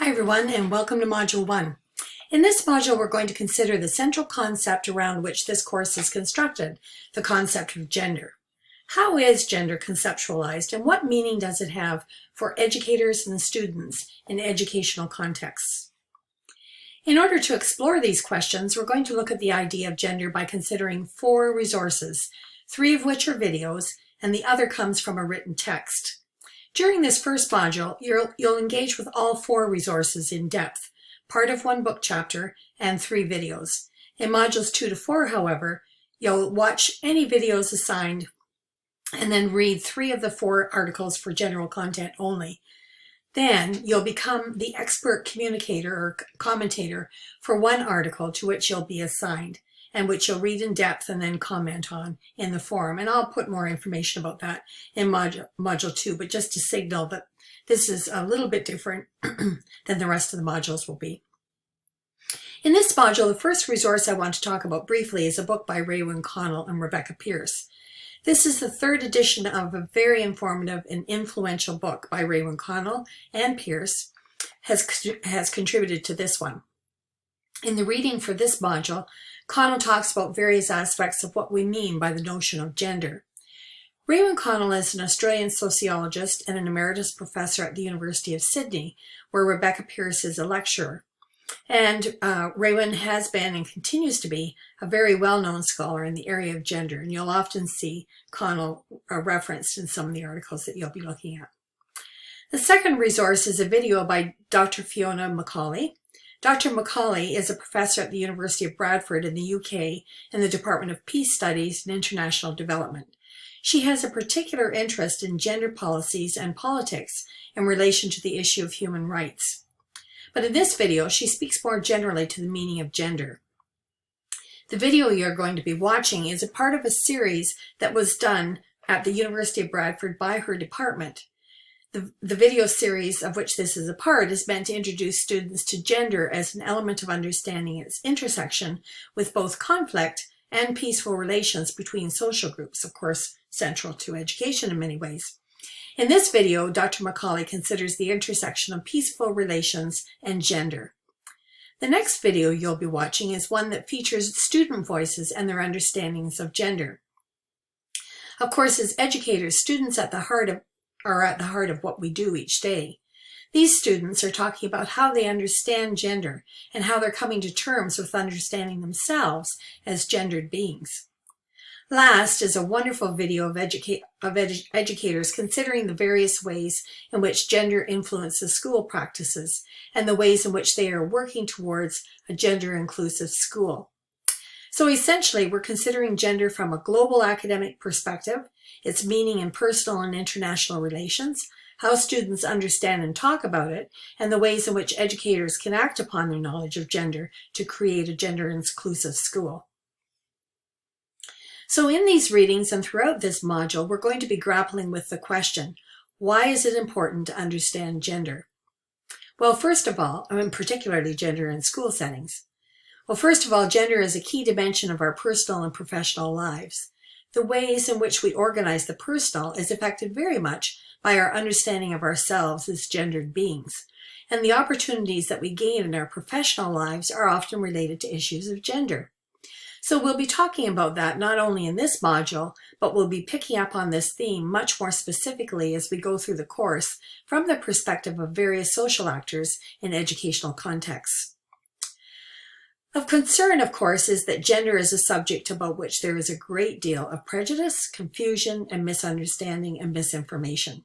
Hi everyone, and welcome to Module 1. In this module, we're going to consider the central concept around which this course is constructed, the concept of gender. How is gender conceptualized, and what meaning does it have for educators and students in educational contexts? In order to explore these questions, we're going to look at the idea of gender by considering 4 resources, 3 of which are videos, and the other comes from a written text. During this first module, you'll engage with all 4 resources in depth, part of 1 book chapter, and 3 videos. In modules 2 to 4, however, you'll watch any videos assigned and then read 3 of the 4 articles for general content only. Then you'll become the expert communicator or commentator for 1 article to which you'll be assigned, and which you'll read in depth and then comment on in the forum. And I'll put more information about that in module 2, but just to signal that this is a little bit different than the rest of the modules will be. In this module, the first resource I want to talk about briefly is a book by Raewyn Connell and Rebecca Pearce. This is the 3rd edition of a very informative and influential book by Raewyn Connell, and Pearce has contributed to this one. In the reading for this module, Connell talks about various aspects of what we mean by the notion of gender. Raewyn Connell is an Australian sociologist and an emeritus professor at the University of Sydney, where Rebecca Pearce is a lecturer. And Raewyn has been and continues to be a very well-known scholar in the area of gender, and you'll often see Connell referenced in some of the articles that you'll be looking at. The second resource is a video by Dr. Fiona Macaulay. Dr. Macaulay is a professor at the University of Bradford in the UK in the Department of Peace Studies and International Development. She has a particular interest in gender policies and politics in relation to the issue of human rights. But in this video, she speaks more generally to the meaning of gender. The video you're going to be watching is a part of a series that was done at the University of Bradford by her department. The video series of which this is a part is meant to introduce students to gender as an element of understanding its intersection with both conflict and peaceful relations between social groups, of course, central to education in many ways. In this video, Dr. Macaulay considers the intersection of peaceful relations and gender. The next video you'll be watching is one that features student voices and their understandings of gender. Of course, as educators, students are at the heart of what we do each day. These students are talking about how they understand gender and how they're coming to terms with understanding themselves as gendered beings. Last is a wonderful video of educators considering the various ways in which gender influences school practices and the ways in which they are working towards a gender-inclusive school. So essentially, we're considering gender from a global academic perspective, its meaning in personal and international relations, how students understand and talk about it, and the ways in which educators can act upon their knowledge of gender to create a gender-inclusive school. So in these readings and throughout this module, we're going to be grappling with the question, why is it important to understand gender? Well, first of all, particularly gender in school settings. Well, first of all, gender is a key dimension of our personal and professional lives. The ways in which we organize the personal is affected very much by our understanding of ourselves as gendered beings. And the opportunities that we gain in our professional lives are often related to issues of gender. So we'll be talking about that not only in this module, but we'll be picking up on this theme much more specifically as we go through the course from the perspective of various social actors in educational contexts. Of concern, of course, is that gender is a subject about which there is a great deal of prejudice, confusion, and misunderstanding and misinformation.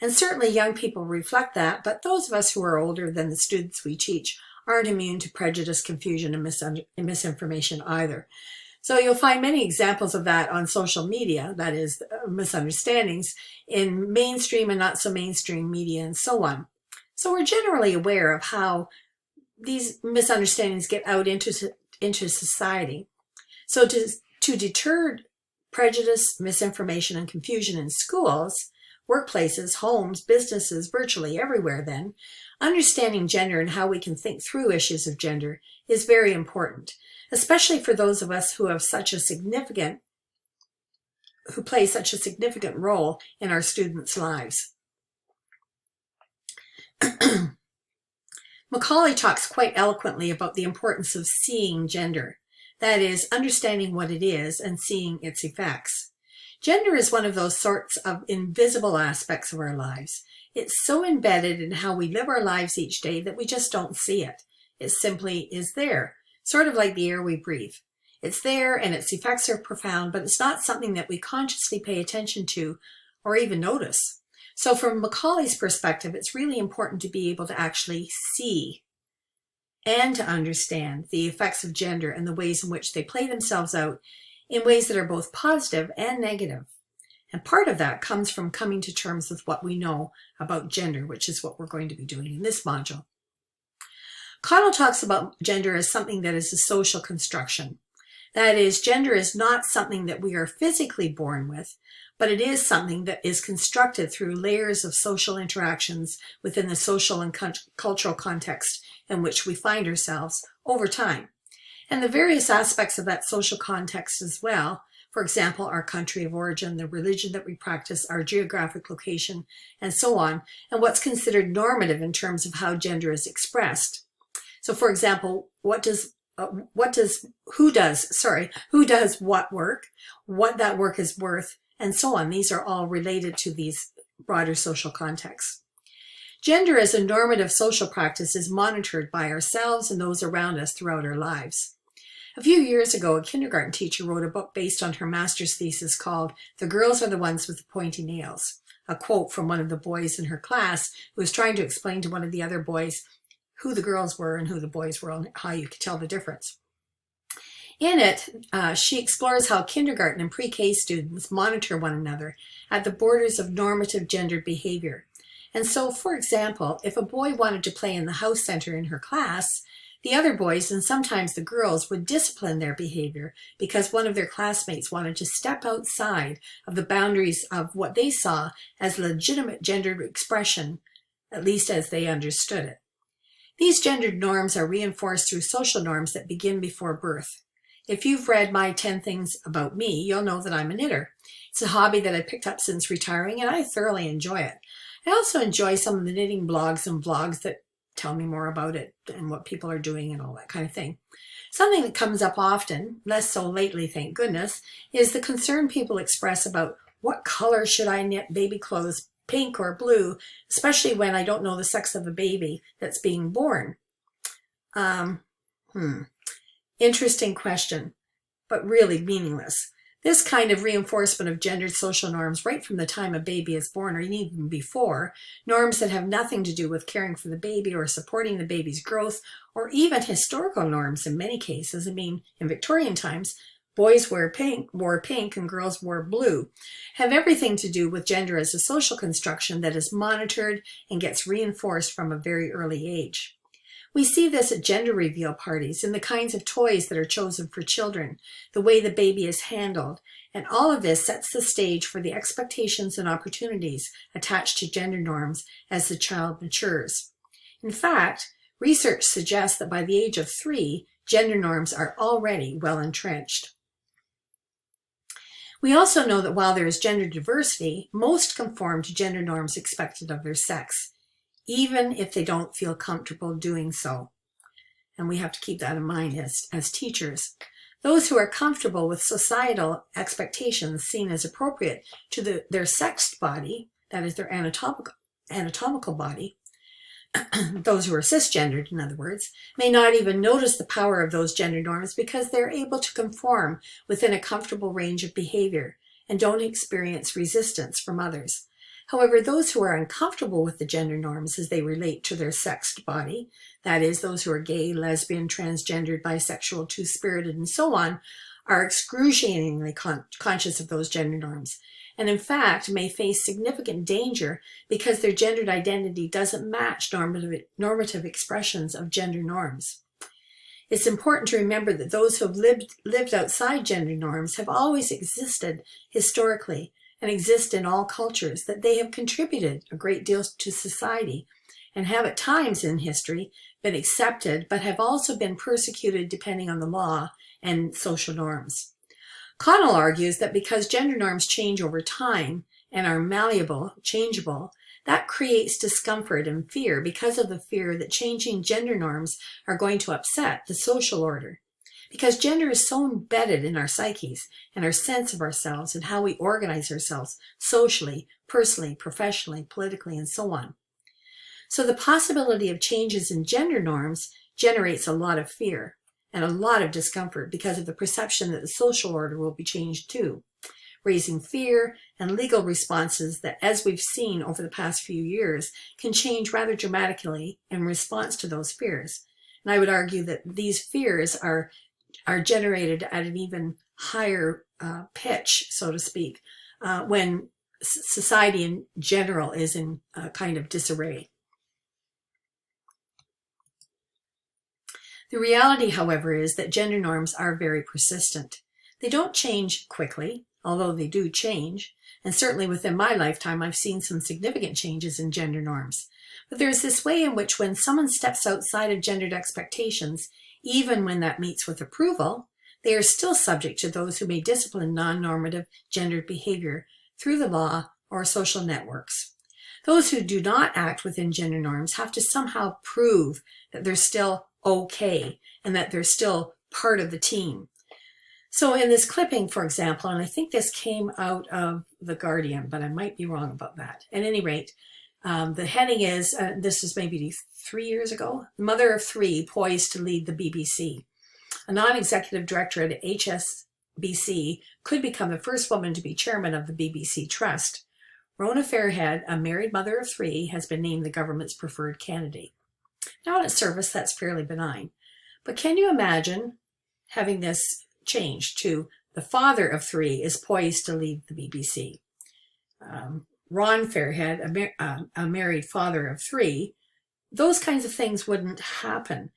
And certainly young people reflect that, but those of us who are older than the students we teach aren't immune to prejudice, confusion, and misinformation either. So you'll find many examples of that on social media, that is, misunderstandings, in mainstream and not so mainstream media and so on. So we're generally aware of how these misunderstandings get out into society. So to deter prejudice, misinformation, and confusion in schools, workplaces, homes, businesses, virtually everywhere then, understanding gender and how we can think through issues of gender is very important, especially for those of us who have who play such a significant role in our students' lives. Macaulay talks quite eloquently about the importance of seeing gender. That is, understanding what it is and seeing its effects. Gender is one of those sorts of invisible aspects of our lives. It's so embedded in how we live our lives each day that we just don't see it. It simply is there, sort of like the air we breathe. It's there and its effects are profound, but it's not something that we consciously pay attention to or even notice. So from Macaulay's perspective, it's really important to be able to actually see and to understand the effects of gender and the ways in which they play themselves out in ways that are both positive and negative. And part of that comes from coming to terms with what we know about gender, which is what we're going to be doing in this module. Connell talks about gender as something that is a social construction. That is, gender is not something that we are physically born with, but it is something that is constructed through layers of social interactions within the social and cultural context in which we find ourselves over time. And the various aspects of that social context as well, for example, our country of origin, the religion that we practice, our geographic location, and so on, and what's considered normative in terms of how gender is expressed. So for example, who does what work, what that work is worth, and so on. These are all related to these broader social contexts. Gender as a normative social practice is monitored by ourselves and those around us throughout our lives. A few years ago, a kindergarten teacher wrote a book based on her master's thesis called "The Girls Are the Ones with the Pointy Nails," a quote from one of the boys in her class who was trying to explain to one of the other boys who the girls were and who the boys were and how you could tell the difference. In it, she explores how kindergarten and pre-K students monitor one another at the borders of normative gendered behavior. And so, for example, if a boy wanted to play in the house center in her class, the other boys, and sometimes the girls, would discipline their behavior because one of their classmates wanted to step outside of the boundaries of what they saw as legitimate gendered expression, at least as they understood it. These gendered norms are reinforced through social norms that begin before birth. If you've read my 10 Things About Me, you'll know that I'm a knitter. It's a hobby that I picked up since retiring, and I thoroughly enjoy it. I also enjoy some of the knitting blogs and vlogs that tell me more about it and what people are doing and all that kind of thing. Something that comes up often, less so lately, thank goodness, is the concern people express about what color should I knit baby clothes, pink or blue, especially when I don't know the sex of the baby that's being born. Interesting question, but really meaningless. This kind of reinforcement of gendered social norms right from the time a baby is born or even before, norms that have nothing to do with caring for the baby or supporting the baby's growth, or even historical norms in many cases. I mean, in Victorian times, boys wore pink and girls wore blue, have everything to do with gender as a social construction that is monitored and gets reinforced from a very early age. We see this at gender reveal parties, in the kinds of toys that are chosen for children, the way the baby is handled, and all of this sets the stage for the expectations and opportunities attached to gender norms as the child matures. In fact, research suggests that by the age of 3, gender norms are already well entrenched. We also know that while there is gender diversity, most conform to gender norms expected of their sex, even if they don't feel comfortable doing so. And we have to keep that in mind as teachers. Those who are comfortable with societal expectations seen as appropriate to their sexed body, that is their anatomical body, those who are cisgendered, in other words, may not even notice the power of those gender norms because they're able to conform within a comfortable range of behavior and don't experience resistance from others. However, those who are uncomfortable with the gender norms as they relate to their sexed body, that is, those who are gay, lesbian, transgendered, bisexual, two-spirited, and so on, are excruciatingly conscious of those gender norms, and in fact may face significant danger because their gendered identity doesn't match normative expressions of gender norms. It's important to remember that those who have lived outside gender norms have always existed historically and exist in all cultures, that they have contributed a great deal to society and have at times in history been accepted, but have also been persecuted depending on the law and social norms. Connell argues that because gender norms change over time and are malleable, changeable, That creates discomfort and fear because of the fear that changing gender norms are going to upset the social order. Because gender is so embedded in our psyches and our sense of ourselves and how we organize ourselves socially, personally, professionally, politically, and so on. So the possibility of changes in gender norms generates a lot of fear and a lot of discomfort because of the perception that the social order will be changed too, raising fear and legal responses that, as we've seen over the past few years, can change rather dramatically in response to those fears. And I would argue that these fears are generated at an even higher pitch, so to speak, when society in general is in a kind of disarray. The reality, however, is that gender norms are very persistent. They don't change quickly, although they do change. And certainly within my lifetime, I've seen some significant changes in gender norms. But there's this way in which when someone steps outside of gendered expectations, even when that meets with approval, they are still subject to those who may discipline non-normative gendered behavior through the law or social networks. Those who do not act within gender norms have to somehow prove that they're still okay and that they're still part of the team. So in this clipping, for example, and I think this came out of The Guardian, but I might be wrong about that. At any rate, the heading is, this is maybe 3 years ago, mother of three poised to lead the BBC. A non-executive director at HSBC could become the first woman to be chairman of the BBC Trust. Rona Fairhead, a married mother of three, has been named the government's preferred candidate. Now, on its surface, that's fairly benign. But can you imagine having this changed to the father of three is poised to lead the BBC? Ron Fairhead, a married father of three, those kinds of things wouldn't happen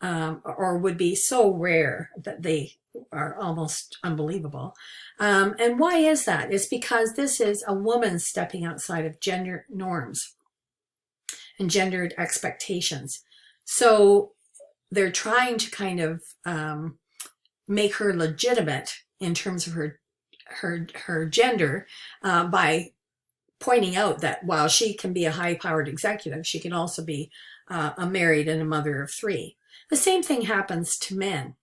or would be so rare that they are almost unbelievable. And why is that? It's because this is a woman stepping outside of gender norms and gendered expectations. So they're trying to kind of make her legitimate in terms of her gender by pointing out that while she can be a high-powered executive, she can also be a married and a mother of three. The same thing happens to men.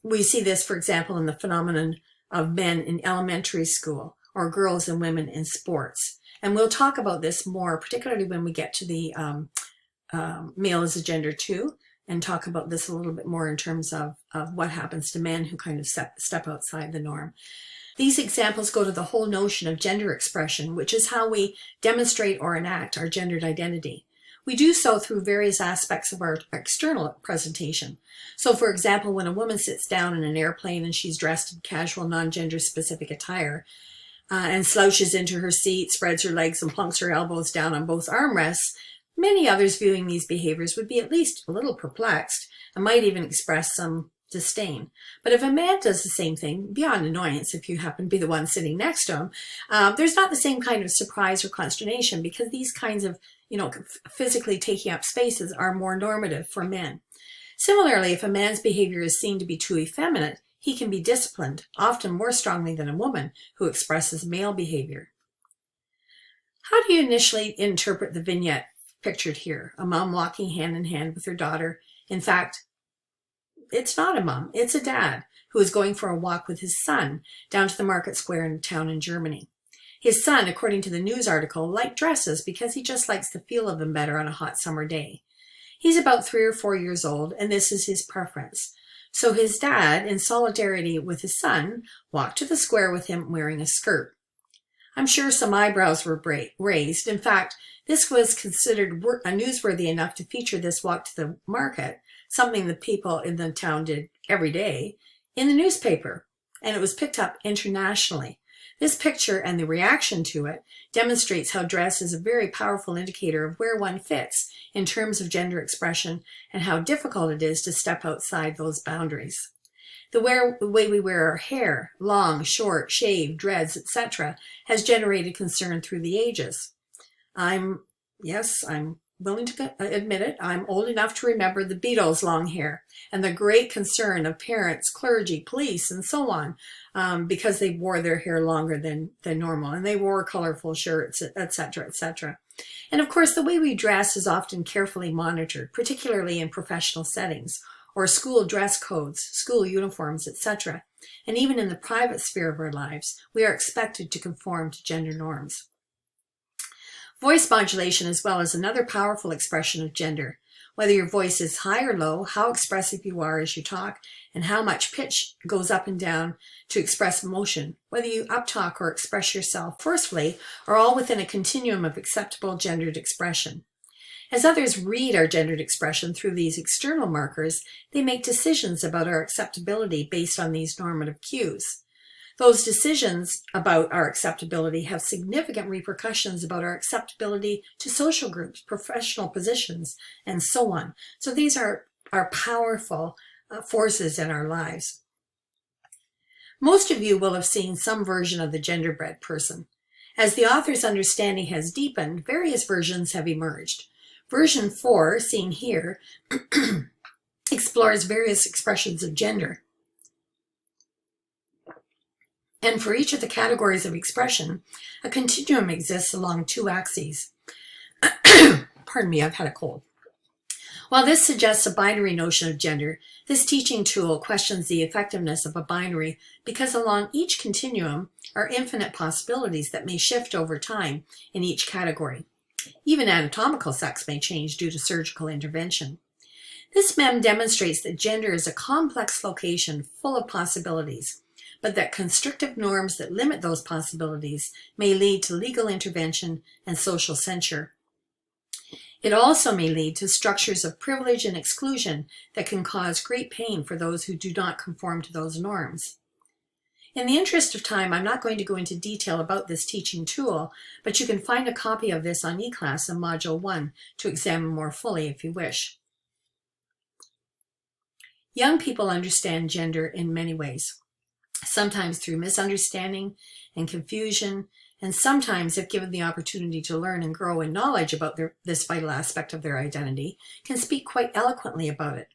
We see this, for example, in the phenomenon of men in elementary school or girls and women in sports. And we'll talk about this more, particularly when we get to the male as a gender too, and talk about this a little bit more in terms of what happens to men who kind of step outside the norm. These examples go to the whole notion of gender expression, which is how we demonstrate or enact our gendered identity. We do so through various aspects of our external presentation. So, for example, when a woman sits down in an airplane and she's dressed in casual, non-gender specific attire and slouches into her seat, spreads her legs and plunks her elbows down on both armrests, many others viewing these behaviors would be at least a little perplexed and might even express some disdain. But if a man does the same thing, beyond annoyance if you happen to be the one sitting next to him, there's not the same kind of surprise or consternation because these kinds of, physically taking up spaces are more normative for men. Similarly, if a man's behavior is seen to be too effeminate, he can be disciplined, often more strongly than a woman who expresses male behavior. How do you initially interpret the vignette pictured here? A mom walking hand in hand with her daughter. In fact, it's not a mom, it's a dad who is going for a walk with his son down to the market square in a town in Germany. His son, according to the news article, liked dresses because he just likes the feel of them better on a hot summer day. He's about 3 or 4 years old, and this is his preference. So his dad, in solidarity with his son, walked to the square with him wearing a skirt. I'm sure some eyebrows were raised. In fact, this was considered newsworthy enough to feature this walk to the market, something the people in the town did every day, in the newspaper, and it was picked up internationally. This picture and the reaction to it demonstrates how dress is a very powerful indicator of where one fits in terms of gender expression and how difficult it is to step outside those boundaries. The way we wear our hair, long, short, shaved, dreads, etc., has generated concern through the ages. I'm willing to admit it, I'm old enough to remember the Beatles' long hair and the great concern of parents, clergy, police, and so on, because they wore their hair longer than normal, and they wore colorful shirts, etc., etc. And of course, the way we dress is often carefully monitored, particularly in professional settings, or school dress codes, school uniforms, etc. And even in the private sphere of our lives, we are expected to conform to gender norms. Voice modulation as well is another powerful expression of gender. Whether your voice is high or low, how expressive you are as you talk, and how much pitch goes up and down to express emotion, whether you uptalk or express yourself forcefully, are all within a continuum of acceptable gendered expression. As others read our gendered expression through these external markers, they make decisions about our acceptability based on these normative cues. Those decisions about our acceptability have significant repercussions about our acceptability to social groups, professional positions, and so on. So these are powerful forces in our lives. Most of you will have seen some version of the genderbread person. As the author's understanding has deepened, various versions have emerged. Version 4, seen here, explores various expressions of gender. And for each of the categories of expression, a continuum exists along two axes. Pardon me, I've had a cold. While this suggests a binary notion of gender, this teaching tool questions the effectiveness of a binary because along each continuum are infinite possibilities that may shift over time in each category. Even anatomical sex may change due to surgical intervention. This mem demonstrates that gender is a complex location full of possibilities, but that constrictive norms that limit those possibilities may lead to legal intervention and social censure. It also may lead to structures of privilege and exclusion that can cause great pain for those who do not conform to those norms. In the interest of time, I'm not going to go into detail about this teaching tool, but you can find a copy of this on eClass in Module 1 to examine more fully if you wish. Young people understand gender in many ways, sometimes through misunderstanding and confusion, and sometimes, if given the opportunity to learn and grow in knowledge about this vital aspect of their identity, can speak quite eloquently about it.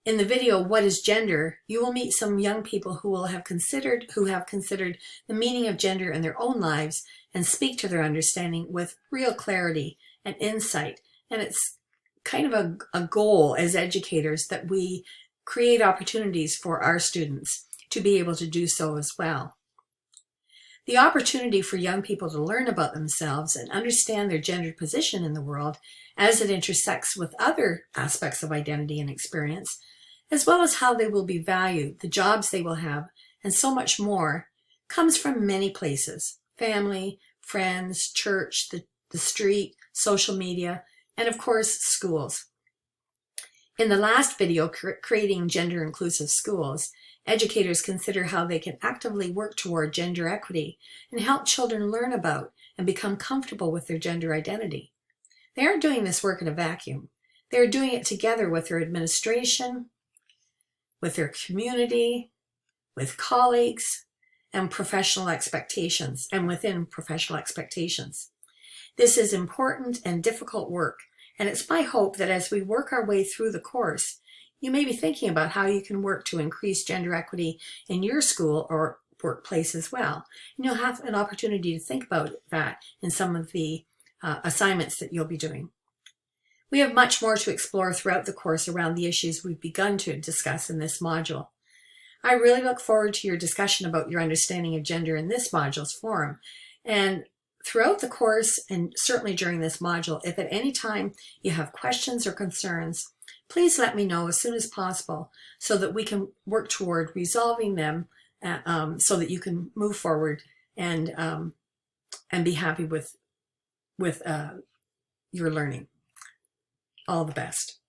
In the video, What is Gender?, you will meet some young people who have considered the meaning of gender in their own lives and speak to their understanding with real clarity and insight. And it's kind of a goal as educators that we create opportunities for our students to be able to do so as well. The opportunity for young people to learn about themselves and understand their gendered position in the world as it intersects with other aspects of identity and experience, as well as how they will be valued, the jobs they will have, and so much more, comes from many places: family, friends, church, the street, social media, and of course, schools. In the last video, Creating Gender-Inclusive Schools, educators consider how they can actively work toward gender equity and help children learn about and become comfortable with their gender identity. They aren't doing this work in a vacuum. They are doing it together with their administration, with their community, with colleagues, and professional expectations, and within professional expectations. This is important and difficult work, and it's my hope that as we work our way through the course, you may be thinking about how you can work to increase gender equity in your school or workplace as well. And you'll have an opportunity to think about that in some of the assignments that you'll be doing. We have much more to explore throughout the course around the issues we've begun to discuss in this module. I really look forward to your discussion about your understanding of gender in this module's forum. And throughout the course, and certainly during this module, if at any time you have questions or concerns, please let me know as soon as possible so that we can work toward resolving them so that you can move forward and be happy with your learning. All the best.